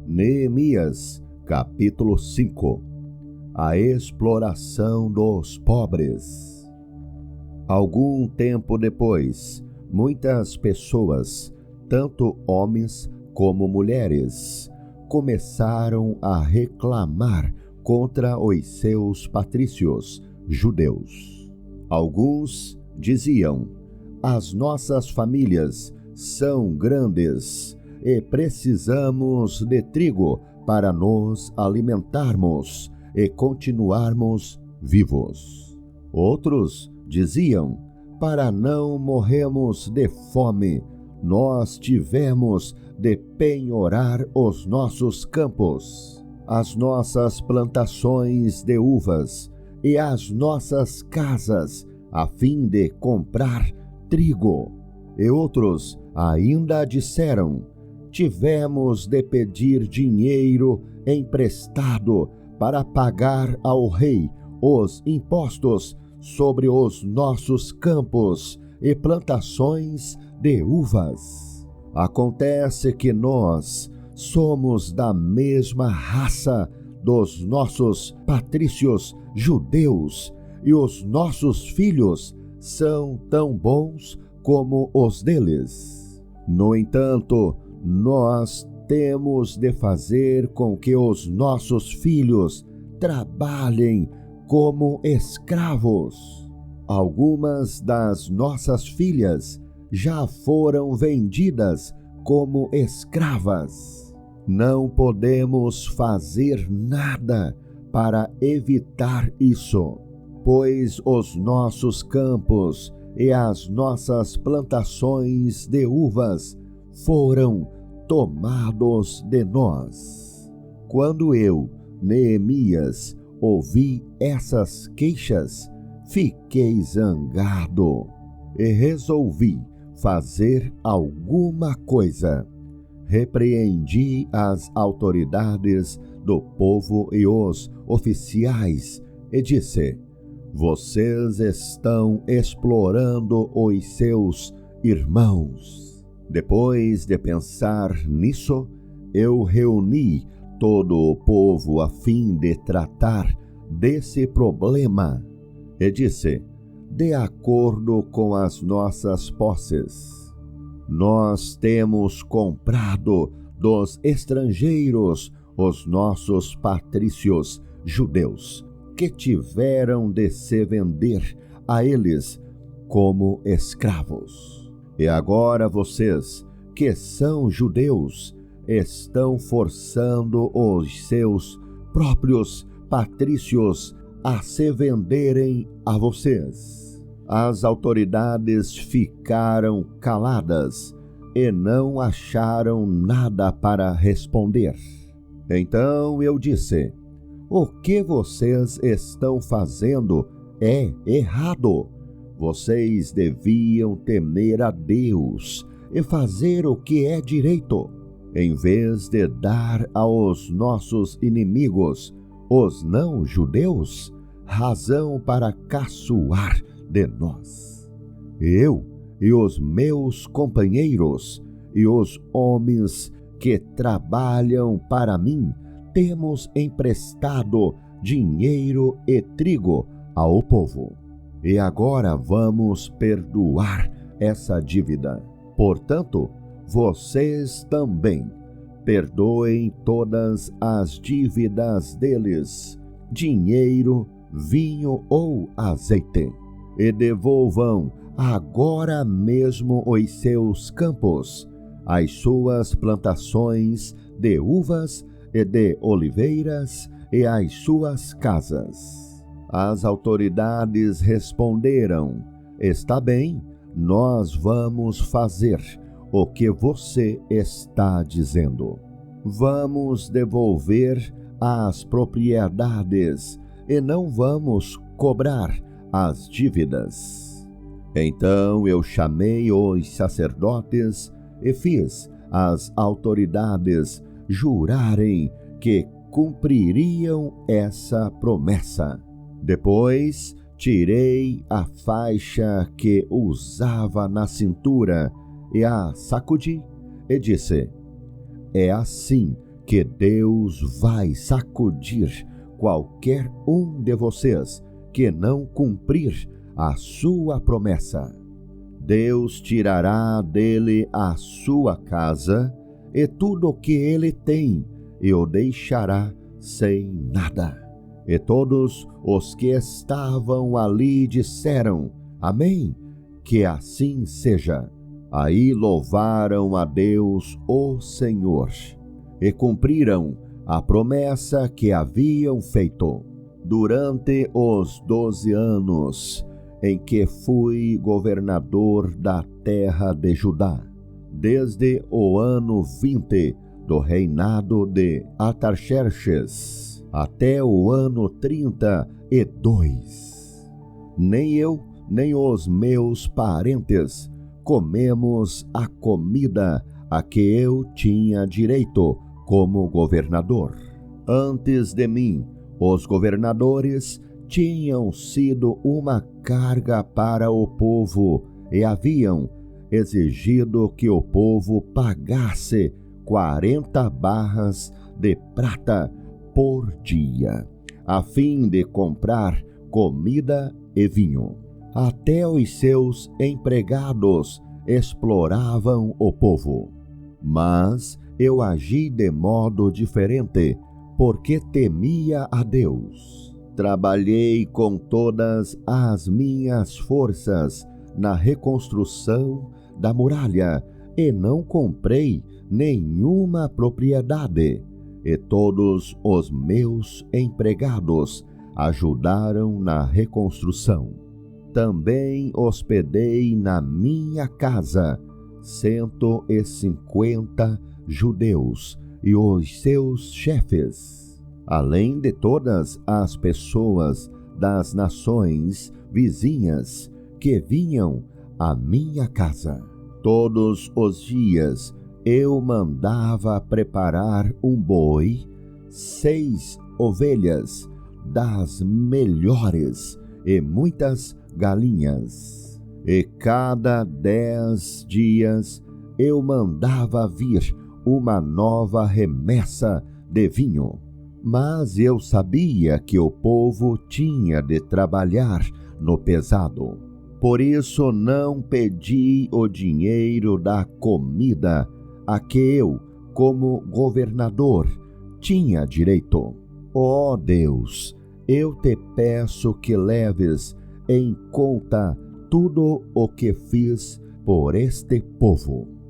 Neemias, capítulo 5. A exploração dos pobres. Algum tempo depois, muitas pessoas, tanto homens como mulheres, começaram a reclamar contra os seus patrícios judeus. Alguns diziam: as nossas famílias são grandes e precisamos de trigo para nos alimentarmos e continuarmos vivos. Outros diziam: para não morrermos de fome, nós tivemos de penhorar os nossos campos, as nossas plantações de uvas e as nossas casas, a fim de comprar trigo. E outros ainda disseram: tivemos de pedir dinheiro emprestado para pagar ao rei os impostos sobre os nossos campos e plantações de uvas. Acontece que nós somos da mesma raça dos nossos patrícios judeus e os nossos filhos são tão bons como os deles. No entanto, nós temos de fazer com que os nossos filhos trabalhem como escravos. Algumas das nossas filhas já foram vendidas como escravas. Não podemos fazer nada para evitar isso, pois os nossos campos e as nossas plantações de uvas foram tomados de nós. Quando eu, Neemias, ouvi essas queixas, fiquei zangado e resolvi fazer alguma coisa. Repreendi as autoridades do povo e os oficiais e disse: vocês estão explorando os seus irmãos. Depois de pensar nisso, eu reuni todo o povo a fim de tratar desse problema e disse: de acordo com as nossas posses, nós temos comprado dos estrangeiros os nossos patrícios judeus, que tiveram de se vender a eles como escravos. E agora vocês, que são judeus, estão forçando os seus próprios patrícios a se venderem a vocês. As autoridades ficaram caladas e não acharam nada para responder. Então eu disse: o que vocês estão fazendo é errado. Vocês deviam temer a Deus e fazer o que é direito, em vez de dar aos nossos inimigos, os não-judeus, razão para caçoar de nós. Eu e os meus companheiros e os homens que trabalham para mim temos emprestado dinheiro e trigo ao povo. E agora vamos perdoar essa dívida. Portanto, vocês também perdoem todas as dívidas deles, dinheiro, vinho ou azeite, e devolvam agora mesmo os seus campos, as suas plantações de uvas e de oliveiras e as suas casas. As autoridades responderam: está bem, nós vamos fazer o que você está dizendo. Vamos devolver as propriedades e não vamos cobrar as dívidas. Então eu chamei os sacerdotes e fiz as autoridades jurarem que cumpririam essa promessa. Depois tirei a faixa que usava na cintura e a sacudi e disse: é assim que Deus vai sacudir qualquer um de vocês que não cumprir a sua promessa. Deus tirará dele a sua casa e tudo o que ele tem e o deixará sem nada. E todos os que estavam ali disseram: Amém, que assim seja. Aí louvaram a Deus, o Senhor, e cumpriram a promessa que haviam feito. Durante os 12 anos em que fui governador da terra de Judá, desde o ano 20 do reinado de Artaxerxes até o ano 32, nem eu, nem os meus parentes comemos a comida a que eu tinha direito como governador. Antes de mim, os governadores tinham sido uma carga para o povo e haviam exigido que o povo pagasse 40 barras de prata por dia, a fim de comprar comida e vinho. Até os seus empregados exploravam o povo. Mas eu agi de modo diferente, porque temia a Deus. Trabalhei com todas as minhas forças na reconstrução da muralha e não comprei nenhuma propriedade. E todos os meus empregados ajudaram na reconstrução. Também hospedei na minha casa 150 judeus e os seus chefes, além de todas as pessoas das nações vizinhas que vinham à minha casa. Todos os dias eu mandava preparar um boi, 6 ovelhas das melhores e muitas galinhas. E cada 10 dias eu mandava vir uma nova remessa de vinho. Mas eu sabia que o povo tinha de trabalhar no pesado. Por isso não pedi o dinheiro da comida a que eu, como governador, tinha direito. Ó Deus, eu te peço que leves em conta tudo o que fiz por este povo.